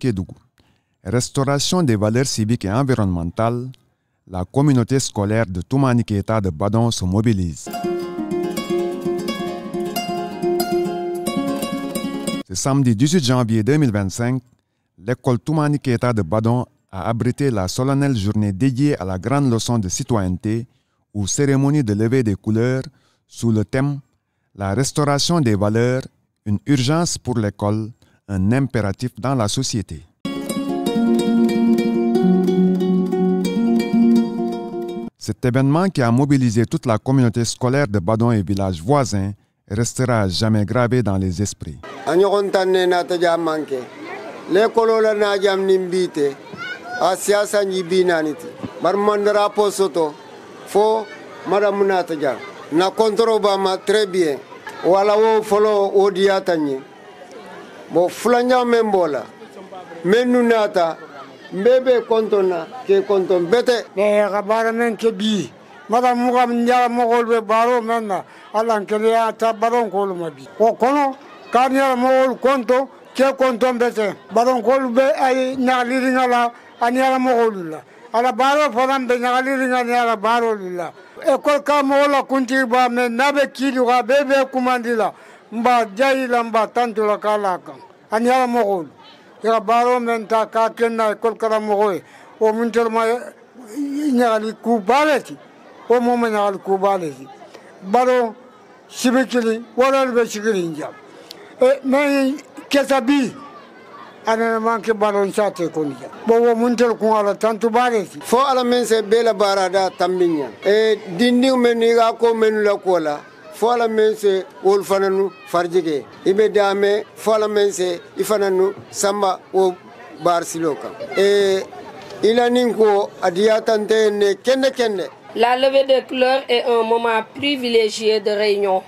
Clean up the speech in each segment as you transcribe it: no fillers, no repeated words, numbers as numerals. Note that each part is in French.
Kédougou. Restauration des valeurs civiques et environnementales, la communauté scolaire de Toumani Keita de Badon se mobilise. Ce samedi 18 janvier 2025, l'école Toumani Keita de Badon a abrité la solennelle journée dédiée à la grande leçon de citoyenneté ou cérémonie de levée des couleurs sous le thème « La restauration des valeurs, une urgence pour l'école, un impératif dans la société ». Cet événement qui a mobilisé toute la communauté scolaire de Badon et villages voisins restera à jamais gravé dans les esprits. Na controbama très bien wala wo folo odiatanye bo flanya membola menu nata mbebe kontona ke konton bete ne gabara men ke bi mada mugam nya mogol be baro menna alan ke ya ta baron ko ma bi o kono kanya mogol konto ke konton bete baron ko be ay nyali ngala anya mogol la ala baro foram be nyali ngala baro la école kamola kunti ba me nabe kili wa bebe kumandila mba jaila mba tantu la kalaka anya mogol ya baro menta ka kenna école kala mogoy o muntel ma nyali kubaleti o mo nyali kubaleti baro sibikili wala be sigiri njam e me kesabi ana manke balon chate konja bo muntel ko ala tantu bareti fo ala men se bela barada tambinya e dindi men ga ko men la kola fo ala men se wol fananu farjige ibe dame fo ala men se ifananu samba o bar siloka e ilanin ko adiyatante ne kende. La levée des couleurs est un moment privilégié de réunion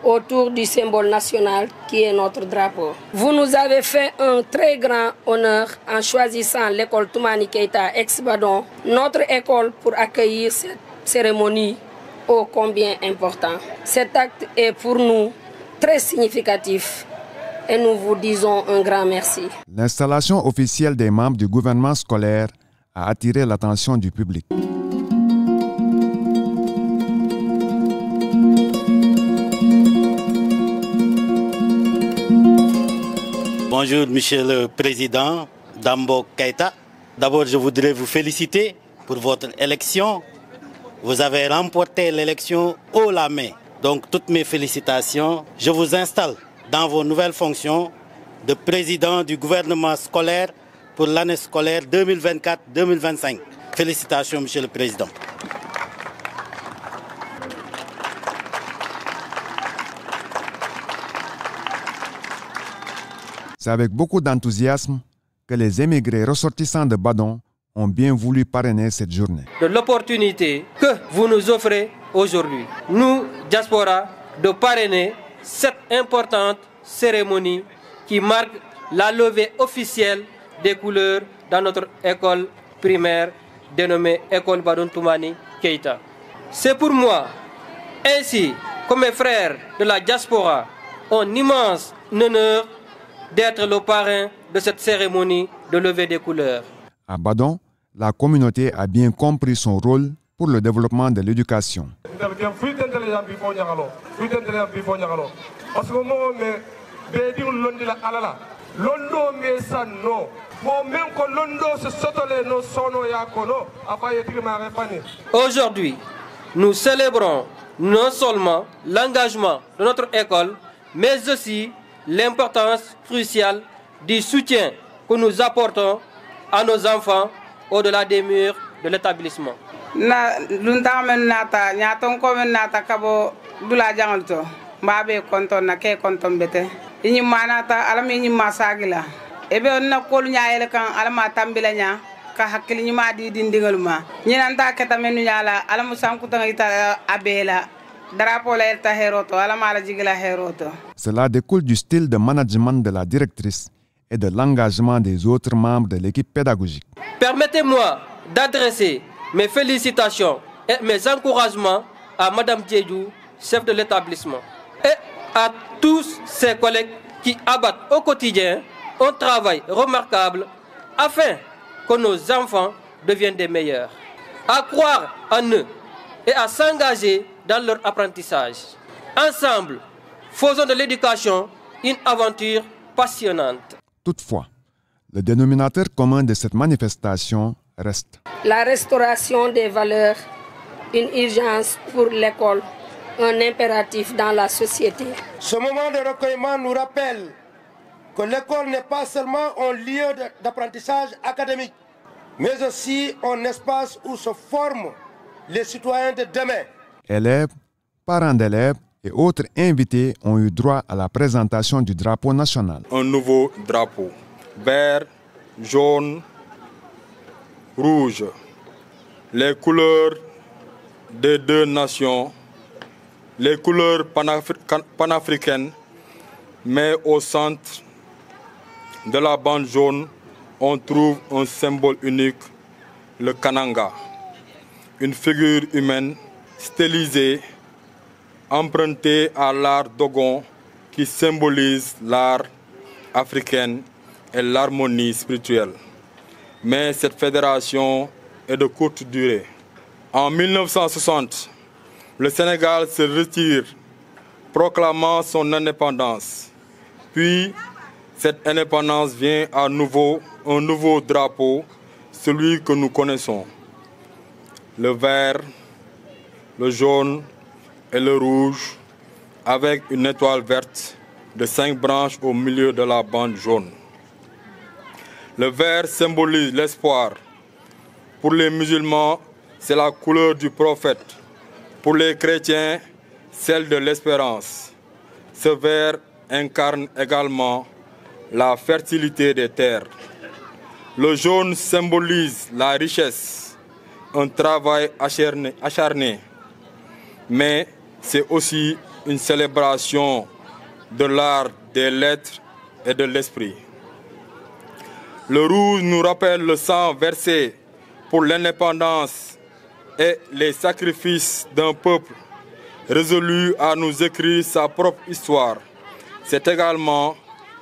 autour du symbole national qui est notre drapeau. Vous nous avez fait un très grand honneur en choisissant l'école Toumani Keita ex-Badon, notre école pour accueillir cette cérémonie ô combien important. Cet acte est pour nous très significatif et nous vous disons un grand merci. L'installation officielle des membres du gouvernement scolaire a attiré l'attention du public. Bonjour, Monsieur le Président Dambo Keita. D'abord, je voudrais vous féliciter pour votre élection. Vous avez remporté l'élection haut la main. Donc, toutes mes félicitations. Je vous installe dans vos nouvelles fonctions de président du gouvernement scolaire pour l'année scolaire 2024-2025. Félicitations, Monsieur le Président. C'est avec beaucoup d'enthousiasme que les émigrés ressortissants de Badon ont bien voulu parrainer cette journée. De l'opportunité que vous nous offrez aujourd'hui, nous, diaspora, de parrainer cette importante cérémonie qui marque la levée officielle des couleurs dans notre école primaire dénommée École Badon Toumani Keita. C'est pour moi, ainsi que mes frères de la diaspora, un immense honneur d'être le parrain de cette cérémonie de levée des couleurs. À Badon, la communauté a bien compris son rôle pour le développement de l'éducation. Aujourd'hui, nous célébrons non seulement l'engagement de notre école, mais aussi l'importance cruciale du soutien que nous apportons à nos enfants au-delà des murs de l'établissement. Na luntamen nata nyaton ko men nata kabo dula jangalto mbabe konton na ke konton bete ini manata alami ni masagila ebe onna kolu nyaayele kan alama tambila nya ka hakili ni ma di dindigal ma ni nanta ketamenu nyala alamu sankuta ita abela. Cela découle du style de management de la directrice et de l'engagement des autres membres de l'équipe pédagogique. Permettez-moi d'adresser mes félicitations et mes encouragements à Madame Djedjou, chef de l'établissement, et à tous ses collègues qui abattent au quotidien un travail remarquable afin que nos enfants deviennent des meilleurs. À croire en eux et à s'engager dans leur apprentissage. Ensemble, faisons de l'éducation une aventure passionnante. Toutefois, le dénominateur commun de cette manifestation reste la restauration des valeurs, une urgence pour l'école, un impératif dans la société. Ce moment de recueillement nous rappelle que l'école n'est pas seulement un lieu d'apprentissage académique, mais aussi un espace où se forment les citoyens de demain. Élèves, parents d'élèves et autres invités ont eu droit à la présentation du drapeau national. Un nouveau drapeau, vert, jaune, rouge, les couleurs des deux nations, les couleurs panafricaines, mais au centre de la bande jaune, on trouve un symbole unique, le kananga, une figure humaine stylisée, empruntée à l'art dogon qui symbolise l'art africain et l'harmonie spirituelle. Mais cette fédération est de courte durée. En 1960, le Sénégal se retire, proclamant son indépendance. Puis, cette indépendance vient à nouveau un nouveau drapeau, celui que nous connaissons. Le vert, le jaune et le rouge, avec une étoile verte de 5 branches au milieu de la bande jaune. Le vert symbolise l'espoir. Pour les musulmans, c'est la couleur du prophète. Pour les chrétiens, celle de l'espérance. Ce vert incarne également la fertilité des terres. Le jaune symbolise la richesse, un travail acharné. Mais c'est aussi une célébration de l'art, des lettres et de l'esprit. Le rouge nous rappelle le sang versé pour l'indépendance et les sacrifices d'un peuple résolu à nous écrire sa propre histoire. C'est également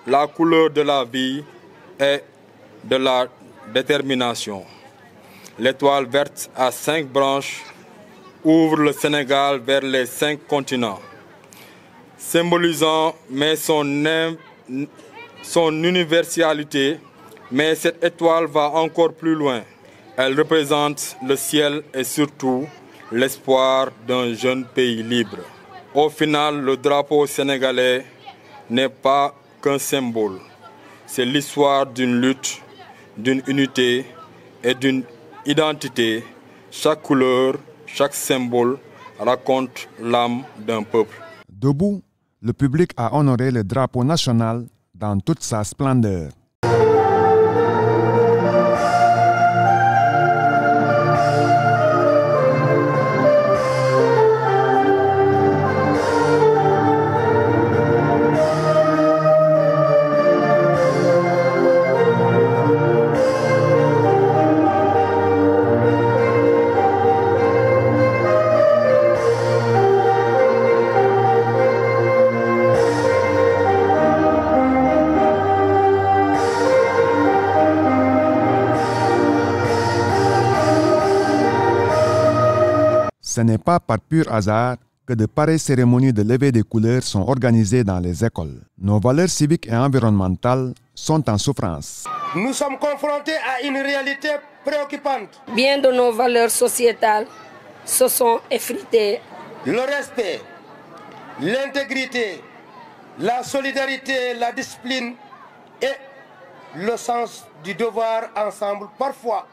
la couleur de la vie et de la détermination. L'étoile verte à 5 branches ouvre le Sénégal vers les 5 continents, symbolisant son universalité, mais cette étoile va encore plus loin. Elle représente le ciel et surtout l'espoir d'un jeune pays libre. Au final, le drapeau sénégalais n'est pas qu'un symbole. C'est l'histoire d'une lutte, d'une unité et d'une identité. Chaque couleur, chaque symbole raconte l'âme d'un peuple. Debout, le public a honoré le drapeau national dans toute sa splendeur. Ce n'est pas par pur hasard que de pareilles cérémonies de levée des couleurs sont organisées dans les écoles. Nos valeurs civiques et environnementales sont en souffrance. Nous sommes confrontés à une réalité préoccupante. Bien de nos valeurs sociétales se sont effritées. Le respect, l'intégrité, la solidarité, la discipline et le sens du devoir ensemble parfois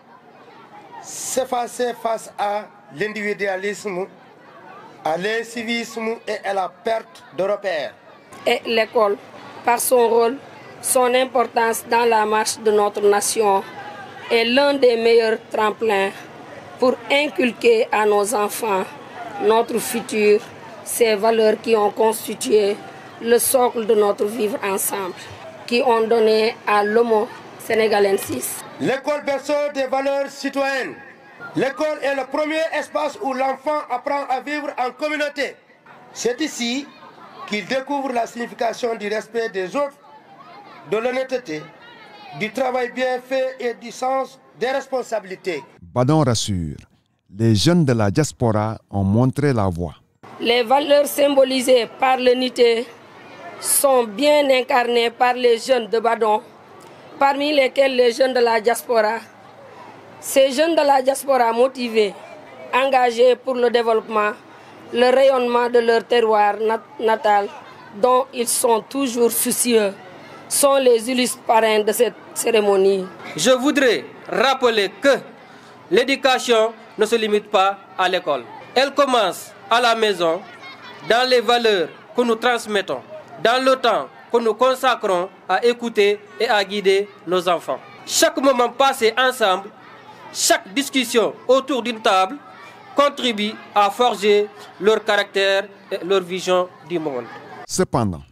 s'effacer face à l'individualisme, à l'incivisme et à la perte de repères. Et l'école, par son rôle, son importance dans la marche de notre nation, est l'un des meilleurs tremplins pour inculquer à nos enfants, notre futur, ces valeurs qui ont constitué le socle de notre vivre ensemble, qui ont donné à l'homo sénégalensis. L'école berceau des valeurs citoyennes. L'école est le premier espace où l'enfant apprend à vivre en communauté. C'est ici qu'il découvre la signification du respect des autres, de l'honnêteté, du travail bien fait et du sens des responsabilités. Badon rassure, les jeunes de la diaspora ont montré la voie. Les valeurs symbolisées par l'unité sont bien incarnées par les jeunes de Badon, parmi lesquels les jeunes de la diaspora. Ces jeunes de la diaspora motivés, engagés pour le développement, le rayonnement de leur terroir natal, dont ils sont toujours soucieux, sont les illustres parrains de cette cérémonie. Je voudrais rappeler que l'éducation ne se limite pas à l'école. Elle commence à la maison, dans les valeurs que nous transmettons, dans le temps que nous consacrons à écouter et à guider nos enfants. Chaque moment passé ensemble, chaque discussion autour d'une table contribue à forger leur caractère et leur vision du monde. Cependant,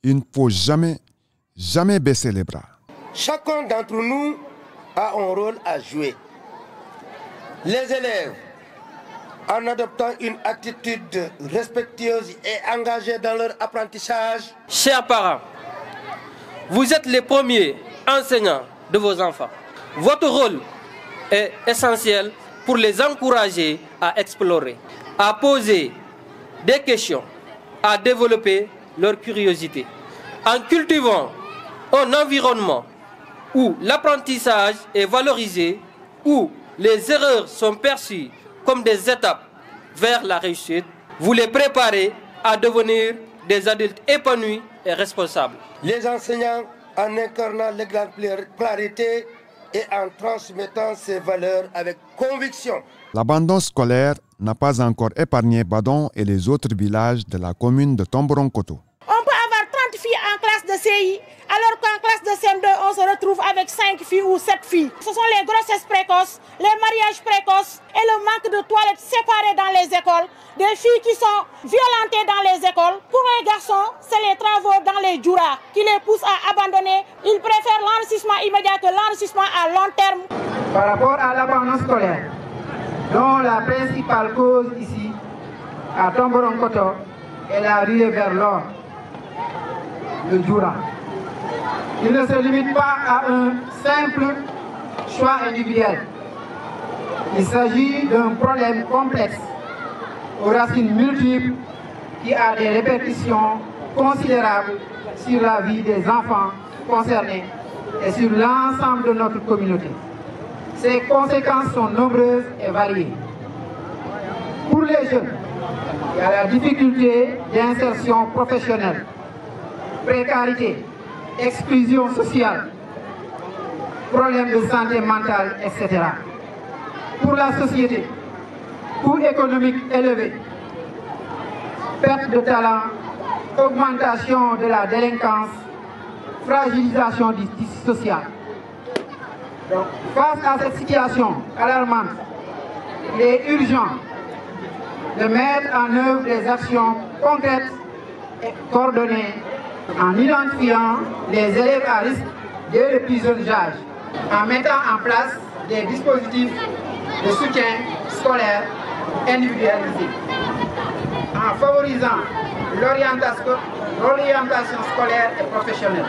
il ne faut jamais baisser les bras. Chacun d'entre nous a un rôle à jouer. Les élèves, en adoptant une attitude respectueuse et engagée dans leur apprentissage. Chers parents, vous êtes les premiers enseignants de vos enfants. Votre rôle est essentiel pour les encourager à explorer, à poser des questions, à développer leur curiosité. En cultivant un environnement où l'apprentissage est valorisé, où les erreurs sont perçues comme des étapes vers la réussite, vous les préparez à devenir des adultes épanouis et responsables. Les enseignants, en incarnant l'exemplarité et en transmettant ces valeurs avec conviction. L'abandon scolaire n'a pas encore épargné Badon et les autres villages de la commune de Tomboronkoto. On peut avoir 30 filles en classe de CI, alors qu'en classe de CM2, on se retrouve avec 5 filles ou 7 filles. Ce sont les grossesses précoces, les mariages précoces et le manque de toilettes séparées dans les écoles. Des filles qui sont violentées dans les écoles. Pour les garçons, c'est les travaux dans les djouras qui les poussent à abandonner. Ils préfèrent l'enrichissement immédiat que l'enrichissement à long terme. Par rapport à l'abandon scolaire, dont la principale cause ici, à Tomboronkoto, est la ruée vers l'or, le djoura. Il ne se limite pas à un simple choix individuel. Il s'agit d'un problème complexe, aux racines multiples, qui a des répercussions considérables sur la vie des enfants concernés et sur l'ensemble de notre communauté. Ces conséquences sont nombreuses et variées. Pour les jeunes, il y a la difficulté d'insertion professionnelle, précarité, exclusion sociale, problèmes de santé mentale, etc. Pour la société, coût économique élevé, perte de talent, augmentation de la délinquance, fragilisation du tissu social. Donc, face à cette situation alarmante, il est urgent de mettre en œuvre des actions concrètes et coordonnées en identifiant les élèves à risque dès le plus jeune âge, en mettant en place des dispositifs de soutien scolaire individualisés, en favorisant l'orientation scolaire et professionnelle,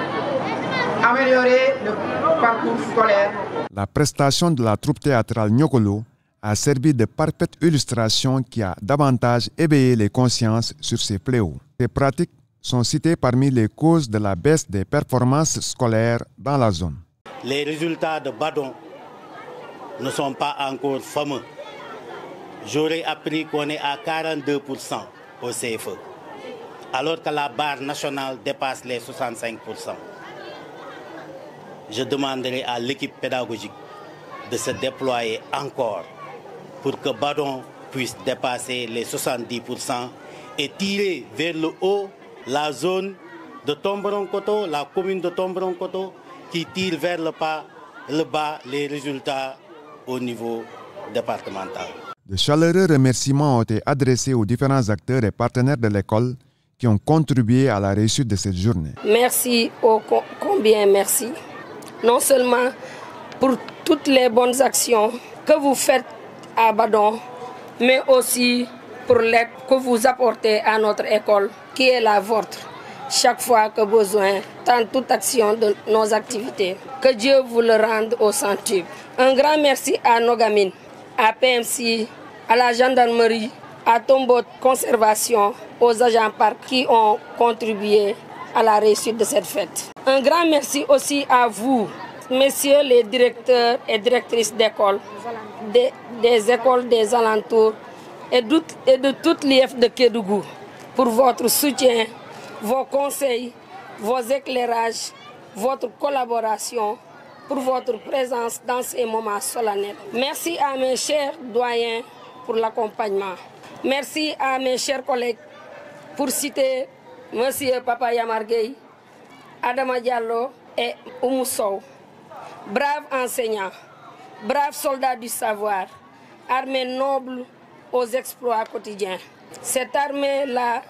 améliorer le parcours scolaire. La prestation de la troupe théâtrale Nyokolo a servi de parfaite illustration qui a davantage éveillé les consciences sur ces fléaux. Ces pratiques sont citées parmi les causes de la baisse des performances scolaires dans la zone. Les résultats de Badon ne sont pas encore fameux. J'aurais appris qu'on est à 42% au CFE, alors que la barre nationale dépasse les 65%. Je demanderai à l'équipe pédagogique de se déployer encore pour que Badon puisse dépasser les 70% et tirer vers le haut la zone de Tomboronkoto, la commune de Tomboronkoto, qui tire vers le bas les résultats au niveau départemental. De chaleureux remerciements ont été adressés aux différents acteurs et partenaires de l'école qui ont contribué à la réussite de cette journée. Merci, combien merci. Non seulement pour toutes les bonnes actions que vous faites à Badon, mais aussi pour l'aide que vous apportez à notre école, qui est la vôtre. chaque fois que besoin, dans toute action de nos activités. Que Dieu vous le rende au centuple. Un grand merci à Nogamine, à PMC, à la gendarmerie, à Tombeau Conservation, aux agents parcs qui ont contribué à la réussite de cette fête. Un grand merci aussi à vous, messieurs les directeurs et directrices d'école, des écoles des alentours et de toute l'IF de Kédougou pour votre soutien, vos conseils, vos éclairages, votre collaboration, pour votre présence dans ces moments solennels. Merci à mes chers doyens pour l'accompagnement. Merci à mes chers collègues pour citer Monsieur Papa Yamarguey, Adama Diallo et Oumou Sow. Braves enseignants, braves soldats du savoir, armée noble aux exploits quotidiens. Cette armée-là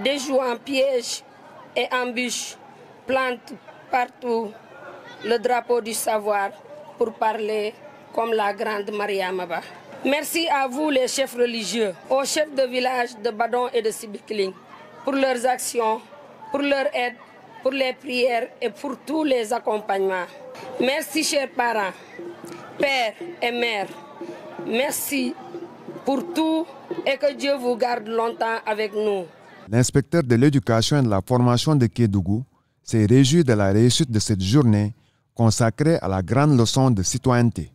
déjoue en pièges et embûches, plante partout le drapeau du savoir pour parler comme la grande Maria Maba. Merci à vous les chefs religieux, aux chefs de village de Badon et de Sibikling, pour leurs actions, pour leur aide, pour les prières et pour tous les accompagnements. Merci chers parents, pères et mères. Merci pour tout et que Dieu vous garde longtemps avec nous. L'inspecteur de l'éducation et de la formation de Kédougou s'est réjoui de la réussite de cette journée consacrée à la grande leçon de citoyenneté.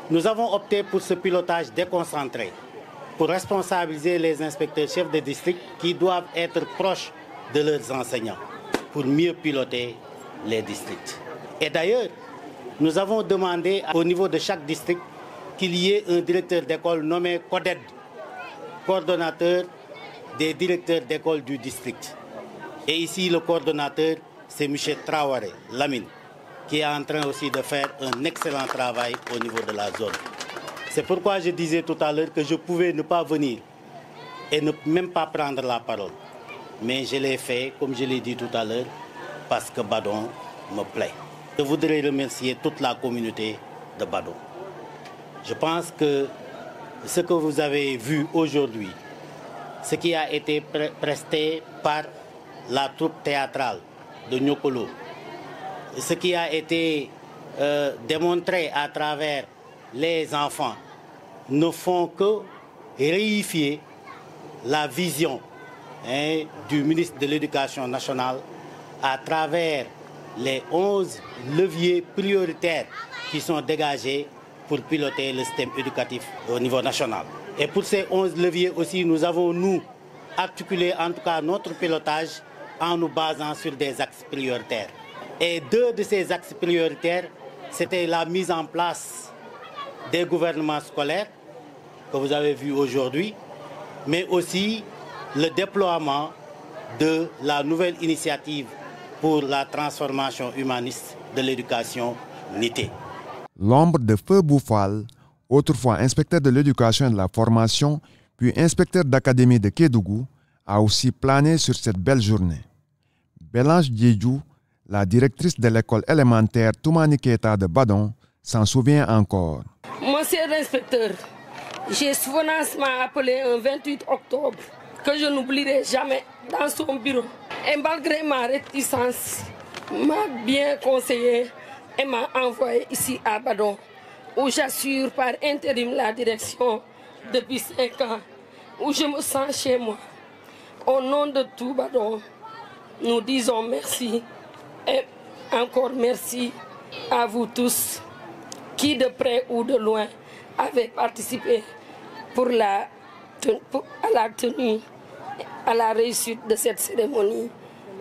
Nous avons opté pour ce pilotage déconcentré, pour responsabiliser les inspecteurs chefs de district qui doivent être proches de leurs enseignants, pour mieux piloter les districts. Et d'ailleurs, nous avons demandé au niveau de chaque district qu'il y ait un directeur d'école nommé CODED, coordonnateur des directeurs d'école du district. Et ici, le coordonnateur, c'est M. Traoré Lamine, qui est en train aussi de faire un excellent travail au niveau de la zone. C'est pourquoi je disais tout à l'heure que je pouvais ne pas venir et ne même pas prendre la parole. Mais je l'ai fait, comme je l'ai dit tout à l'heure, parce que Badon me plaît. Je voudrais remercier toute la communauté de Badon. Je pense que ce que vous avez vu aujourd'hui, ce qui a été presté par la troupe théâtrale de Nyokolo, ce qui a été démontré à travers les enfants, ne font que réifier la vision du ministre de l'Éducation nationale à travers les 11 leviers prioritaires qui sont dégagés pour piloter le système éducatif au niveau national. Et pour ces 11 leviers aussi, nous avons, nous, articulé en tout cas notre pilotage en nous basant sur des axes prioritaires. Et 2 de ces axes prioritaires, c'était la mise en place des gouvernements scolaires, que vous avez vu aujourd'hui, mais aussi le déploiement de la nouvelle initiative pour la transformation humaniste de l'éducation NITE. L'ombre de Feu Boufal, autrefois inspecteur de l'éducation et de la formation, puis inspecteur d'académie de Kédougou, a aussi plané sur cette belle journée. Bélange Diédjou, la directrice de l'école élémentaire Toumani Keita de Badon, s'en souvient encore. Monsieur l'inspecteur, j'ai souverainement appelé un 28 octobre que je n'oublierai jamais dans son bureau. Et malgré ma réticence, m'a bien conseillé et m'a envoyé ici à Badon, où j'assure par intérim la direction depuis 5 ans, où je me sens chez moi. Au nom de tout Badon, nous disons merci et encore merci à vous tous qui de près ou de loin avez participé à la tenue, à la réussite de cette cérémonie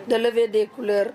de levée des couleurs.